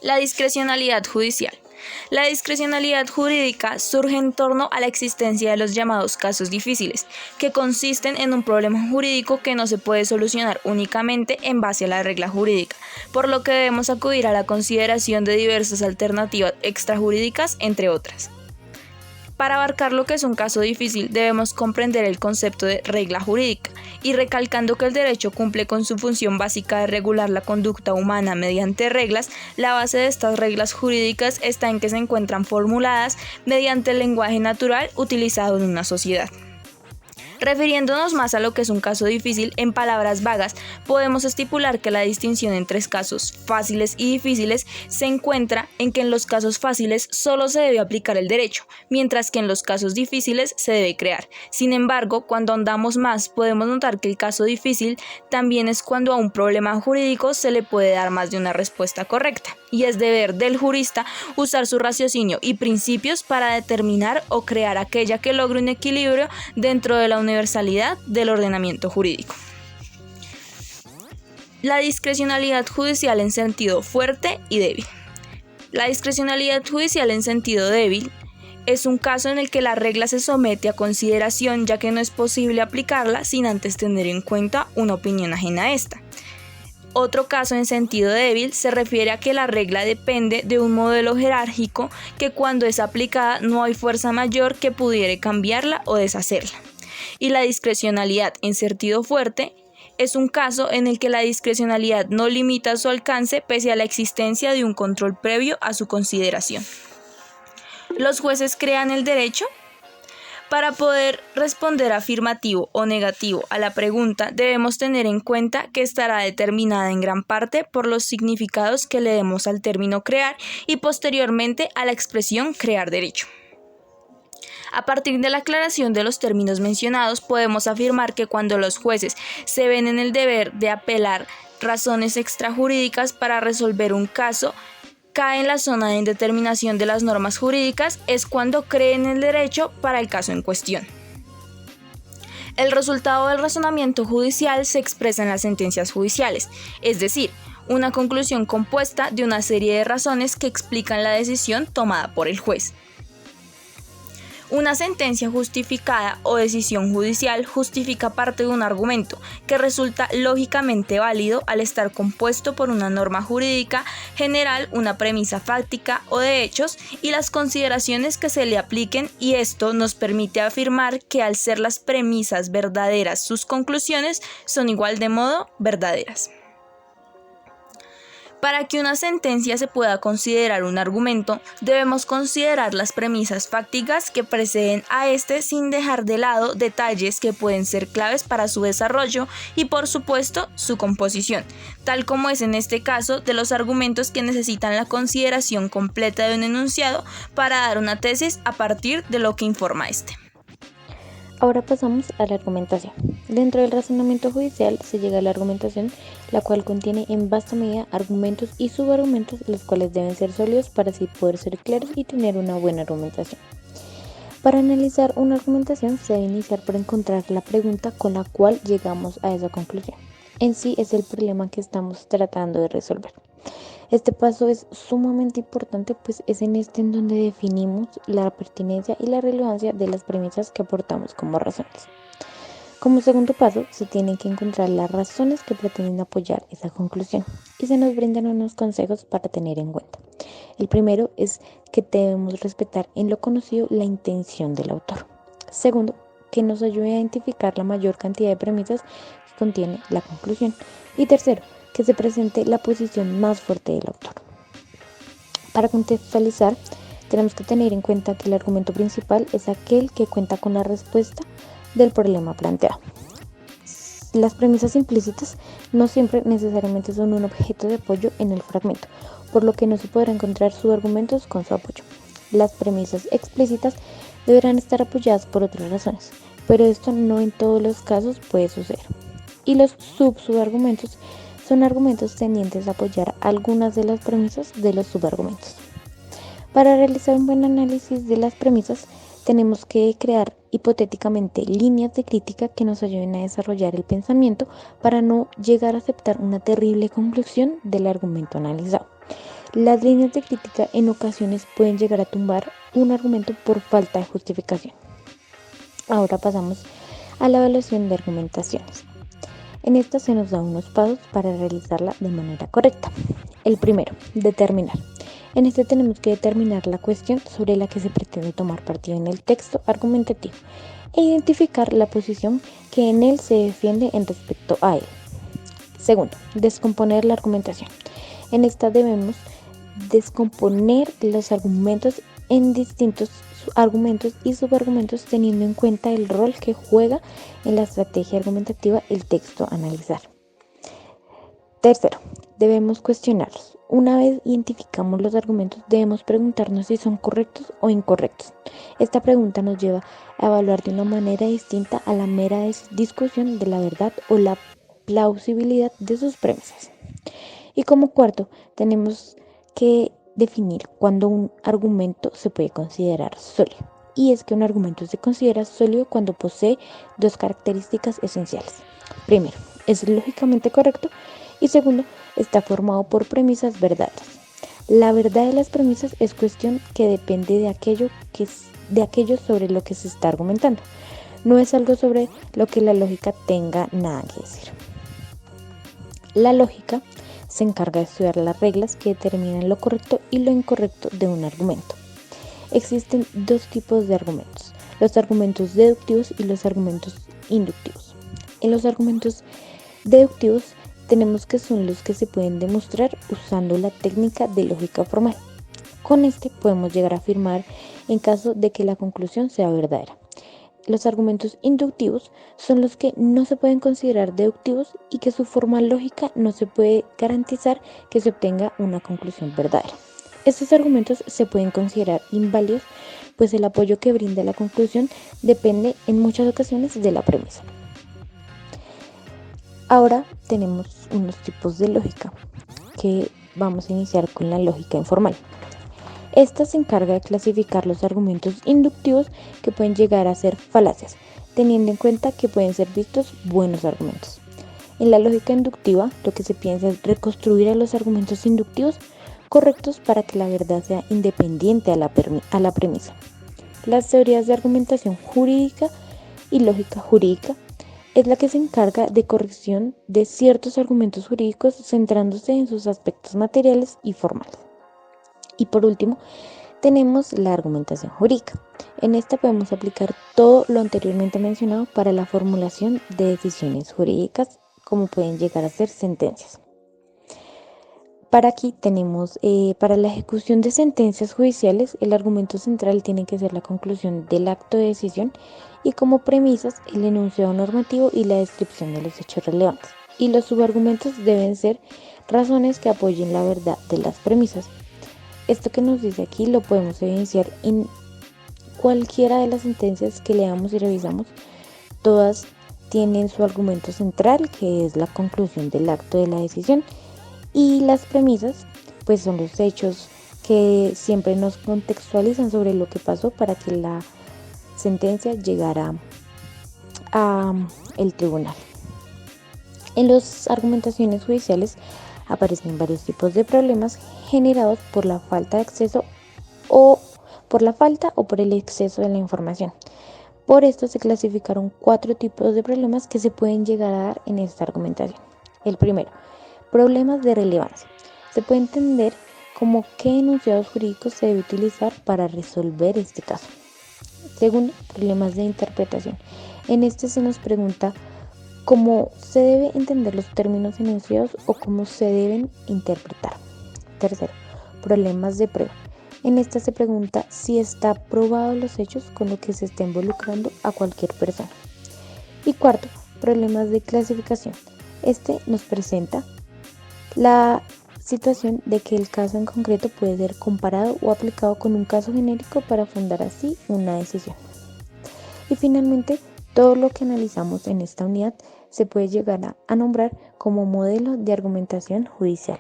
La discrecionalidad judicial. La discrecionalidad jurídica surge en torno a la existencia de los llamados casos difíciles, que consisten en un problema jurídico que no se puede solucionar únicamente en base a la regla jurídica, por lo que debemos acudir a la consideración de diversas alternativas extrajurídicas, entre otras. Para abarcar lo que es un caso difícil, debemos comprender el concepto de regla jurídica y recalcando que el derecho cumple con su función básica de regular la conducta humana mediante reglas, la base de estas reglas jurídicas está en que se encuentran formuladas mediante el lenguaje natural utilizado en una sociedad. Refiriéndonos más a lo que es un caso difícil, en palabras vagas, podemos estipular que la distinción entre casos fáciles y difíciles se encuentra en que en los casos fáciles solo se debe aplicar el derecho, mientras que en los casos difíciles se debe crear. Sin embargo, cuando ahondamos más, podemos notar que el caso difícil también es cuando a un problema jurídico se le puede dar más de una respuesta correcta, y es deber del jurista usar su raciocinio y principios para determinar o crear aquella que logre un equilibrio dentro de la universalidad del ordenamiento jurídico. La discrecionalidad judicial en sentido fuerte y débil. La discrecionalidad judicial en sentido débil es un caso en el que la regla se somete a consideración, ya que no es posible aplicarla sin antes tener en cuenta una opinión ajena a esta. Otro caso en sentido débil se refiere a que la regla depende de un modelo jerárquico que cuando es aplicada no hay fuerza mayor que pudiera cambiarla o deshacerla. Y la discrecionalidad en sentido fuerte es un caso en el que la discrecionalidad no limita su alcance pese a la existencia de un control previo a su consideración. ¿Los jueces crean el derecho? Para poder responder afirmativo o negativo a la pregunta, debemos tener en cuenta que estará determinada en gran parte por los significados que le demos al término crear y posteriormente a la expresión crear derecho. A partir de la aclaración de los términos mencionados, podemos afirmar que cuando los jueces se ven en el deber de apelar razones extrajurídicas para resolver un caso, cae en la zona de indeterminación de las normas jurídicas, es cuando creen el derecho para el caso en cuestión. El resultado del razonamiento judicial se expresa en las sentencias judiciales, es decir, una conclusión compuesta de una serie de razones que explican la decisión tomada por el juez. Una sentencia justificada o decisión judicial justifica parte de un argumento que resulta lógicamente válido al estar compuesto por una norma jurídica general, una premisa fáctica o de hechos y las consideraciones que se le apliquen, y esto nos permite afirmar que al ser las premisas verdaderas, sus conclusiones son igual de modo verdaderas. Para que una sentencia se pueda considerar un argumento, debemos considerar las premisas fácticas que preceden a este sin dejar de lado detalles que pueden ser claves para su desarrollo y, por supuesto, su composición, tal como es en este caso de los argumentos que necesitan la consideración completa de un enunciado para dar una tesis a partir de lo que informa este. Ahora pasamos a la argumentación. Dentro del razonamiento judicial se llega a la argumentación, la cual contiene en vasta medida argumentos y subargumentos, los cuales deben ser sólidos para así poder ser claros y tener una buena argumentación. Para analizar una argumentación se debe iniciar por encontrar la pregunta con la cual llegamos a esa conclusión. En sí es el problema que estamos tratando de resolver. Este paso es sumamente importante, pues es en este en donde definimos la pertinencia y la relevancia de las premisas que aportamos como razones. Como segundo paso, se tienen que encontrar las razones que pretenden apoyar esa conclusión y se nos brindan unos consejos para tener en cuenta. El primero es que debemos respetar en lo conocido la intención del autor. Segundo, que nos ayude a identificar la mayor cantidad de premisas que contiene la conclusión. Y tercero, que se presente la posición más fuerte del autor. Para contextualizar, tenemos que tener en cuenta que el argumento principal es aquel que cuenta con la respuesta del problema planteado. Las premisas implícitas no siempre necesariamente son un objeto de apoyo en el fragmento, por lo que no se podrá encontrar subargumentos con su apoyo. Las premisas explícitas deberán estar apoyadas por otras razones, pero esto no en todos los casos puede suceder. Y los subargumentos son argumentos tendientes a apoyar algunas de las premisas de los subargumentos. Para realizar un buen análisis de las premisas, tenemos que crear hipotéticamente líneas de crítica que nos ayuden a desarrollar el pensamiento para no llegar a aceptar una terrible conclusión del argumento analizado. Las líneas de crítica en ocasiones pueden llegar a tumbar un argumento por falta de justificación. Ahora pasamos a la evaluación de argumentaciones. En esta se nos da unos pasos para realizarla de manera correcta. El primero, determinar. En este tenemos que determinar la cuestión sobre la que se pretende tomar partido en el texto argumentativo e identificar la posición que en él se defiende en respecto a él. Segundo, descomponer la argumentación. En esta debemos descomponer los argumentos en distintos argumentos y subargumentos teniendo en cuenta el rol que juega en la estrategia argumentativa el texto a analizar. Tercero, debemos cuestionarlos. Una vez identificamos los argumentos, debemos preguntarnos si son correctos o incorrectos. Esta pregunta nos lleva a evaluar de una manera distinta a la mera discusión de la verdad o la plausibilidad de sus premisas. Y como cuarto, tenemos que definir cuándo un argumento se puede considerar sólido. Y es que un argumento se considera sólido cuando posee dos características esenciales. Primero, es lógicamente correcto y segundo, está formado por premisas verdaderas. La verdad de las premisas es cuestión que depende de aquello sobre lo que se está argumentando. No es algo sobre lo que la lógica tenga nada que decir. La lógica se encarga de estudiar las reglas que determinan lo correcto y lo incorrecto de un argumento. Existen dos tipos de argumentos, los argumentos deductivos y los argumentos inductivos. En los argumentos deductivos tenemos que son los que se pueden demostrar usando la técnica de lógica formal. Con este podemos llegar a afirmar en caso de que la conclusión sea verdadera. Los argumentos inductivos son los que no se pueden considerar deductivos y que su forma lógica no se puede garantizar que se obtenga una conclusión verdadera. Estos argumentos se pueden considerar inválidos, pues el apoyo que brinda la conclusión depende en muchas ocasiones de la premisa. Ahora tenemos unos tipos de lógica que vamos a iniciar con la lógica informal. Esta se encarga de clasificar los argumentos inductivos que pueden llegar a ser falacias, teniendo en cuenta que pueden ser vistos buenos argumentos. En la lógica inductiva, lo que se piensa es reconstruir a los argumentos inductivos correctos para que la verdad sea independiente a la premisa. Las teorías de argumentación jurídica y lógica jurídica es la que se encarga de corrección de ciertos argumentos jurídicos centrándose en sus aspectos materiales y formales. Y por último, tenemos la argumentación jurídica. En esta podemos aplicar todo lo anteriormente mencionado para la formulación de decisiones jurídicas, como pueden llegar a ser sentencias. Para aquí tenemos, para la ejecución de sentencias judiciales, el argumento central tiene que ser la conclusión del acto de decisión y como premisas el enunciado normativo y la descripción de los hechos relevantes. Y los subargumentos deben ser razones que apoyen la verdad de las premisas. Esto que nos dice aquí lo podemos evidenciar en cualquiera de las sentencias que leamos y revisamos. Todas tienen su argumento central, que es la conclusión del acto de la decisión, y las premisas, pues son los hechos que siempre nos contextualizan sobre lo que pasó para que la sentencia llegara a el tribunal. En las argumentaciones judiciales aparecen varios tipos de problemas generados por la falta de acceso o por el exceso de la información. Por esto se clasificaron 4 tipos de problemas que se pueden llegar a dar en esta argumentación. El primero, problemas de relevancia. Se puede entender como qué enunciados jurídicos se debe utilizar para resolver este caso. Segundo, problemas de interpretación. En este se nos pregunta cómo se debe entender los términos enunciados o cómo se deben interpretar. Tercero, problemas de prueba. En esta se pregunta si está probado los hechos con lo que se está involucrando a cualquier persona. Y cuarto, problemas de clasificación. Este nos presenta la situación de que el caso en concreto puede ser comparado o aplicado con un caso genérico para fundar así una decisión. Y finalmente, todo lo que analizamos en esta unidad se puede llegar a nombrar como modelo de argumentación judicial.